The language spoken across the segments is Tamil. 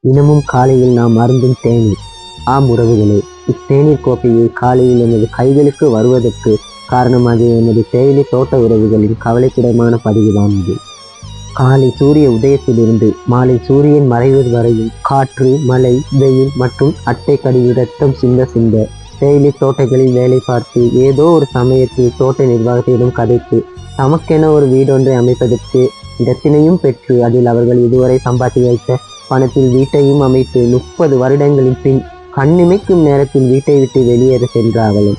தினமும் காலையில் நாம் அருந்தும் தேநீர். ஆம் உறவுகளே, இத்தேநீர் கோப்பையை காலையில் எமது கைகளுக்கு வருவதற்கு காரணமாக எமது தேயிலை தோட்ட உறவுகளின் கவலைக்கிடமான பதிவுதான் இது. காலை சூரிய உதயத்திலிருந்து மாலை சூரியன் மறைவது வரையும் காற்று, மழை, வெயில் மற்றும் அட்டை கடிவு ரத்தம் சிந்த சிந்த தேயிலை தோட்டங்களில் வேலை பார்த்து ஏதோ ஒரு சமயத்தில் தோட்ட நிர்வாகத்திடம் கதைத்து தமக்கென ஒரு வீடொன்றை அமைப்பதற்கு இடத்தினையும் பெற்று அதில் அவர்கள் இதுவரை சம்பாதி வைத்த பணத்தில் வீட்டையும் அமைத்து 30 வருடங்களின் பின் கண்ணிமைக்கும் நேரத்தில் வீட்டை விட்டு வெளியேற சென்றார்களும்.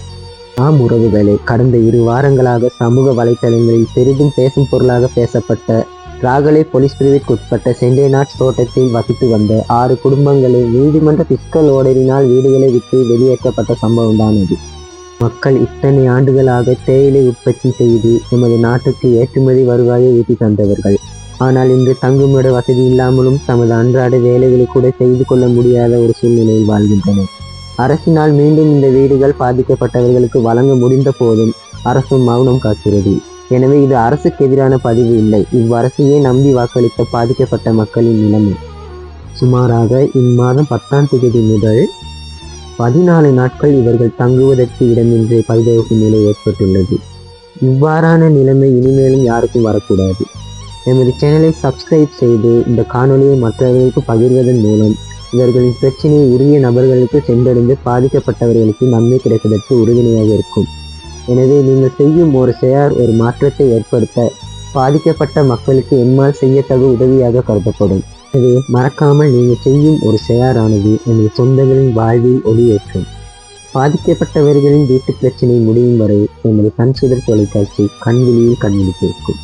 ஆம் உறவுகளே, கடந்த 2 வாரங்களாக சமூக வலைத்தளங்களில் பெரிதும் பேசும் பொருளாக பேசப்பட்ட ராகலை போலீஸ் பிரிவிற்கு உட்பட்ட செண்டேநாட் தோட்டத்தில் வசித்து வந்த 6 குடும்பங்களை நீதிமன்ற பிஸ்கல் ஓர்டரினால் வீடுகளை விட்டு வெளியேற்றப்பட்ட சம்பவம் தான் அது. மக்கள் இத்தனை ஆண்டுகளாக தேயிலை உற்பத்தி செய்து நமது நாட்டுக்கு ஏற்றுமதி வருவாயை ஈட்டி தந்தவர்கள். ஆனால் இன்று தங்குமிட வசதி இல்லாமலும் தமது அன்றாட வேலைகளை கூட செய்து கொள்ள முடியாத ஒரு சூழ்நிலையில் வாழ்கின்றனர். அரசினால் மீண்டும் இந்த வீடுகள் பாதிக்கப்பட்டவர்களுக்கு வழங்க முடிந்த போதும் அரசும் மௌனம் காக்கிறது. எனவே இது அரசுக்கு எதிரான பதிவு இல்லை, இவ்வரசையே நம்பி வாக்களித்த பாதிக்கப்பட்ட மக்களின் நிலைமை. சுமாராக இம்மாதம் 10ஆம் தேதி முதல் 14 நாட்கள் இவர்கள் தங்குவதற்கு இடமின்றி பரிதவிக்கும் நிலை ஏற்பட்டுள்ளது. இவ்வாறான நிலைமை இனிமேலும் யாருக்கும் வரக்கூடாது. எமது சேனலை சப்ஸ்கிரைப் செய்து இந்த காணொலியை மற்றவர்களுக்கு பகிர்வதன் மூலம் இவர்களின் பிரச்சனையை உரிய நபர்களுக்கு சென்றடைந்து பாதிக்கப்பட்டவர்களுக்கு நன்மை கிடைப்பதற்கு உறுதுணையாக இருக்கும். எனவே நீங்கள் செய்யும் ஒரு ஷேர் ஒரு மாற்றத்தை ஏற்படுத்த பாதிக்கப்பட்ட மக்களுக்கு எம்மால் செய்யத்தகு உதவியாக கருதப்படும். எனவே மறக்காமல் நீங்கள் செய்யும் ஒரு ஷேர் ஆனது எமது சொந்தங்களின் வாழ்வில் ஒளியேற்றும். பாதிக்கப்பட்டவர்களின் வீட்டு பிரச்சனை முடியும் வரை எமது கண் சுடர் தொலைக்காட்சி கண்விழியில் கண்விழித்திருக்கும்.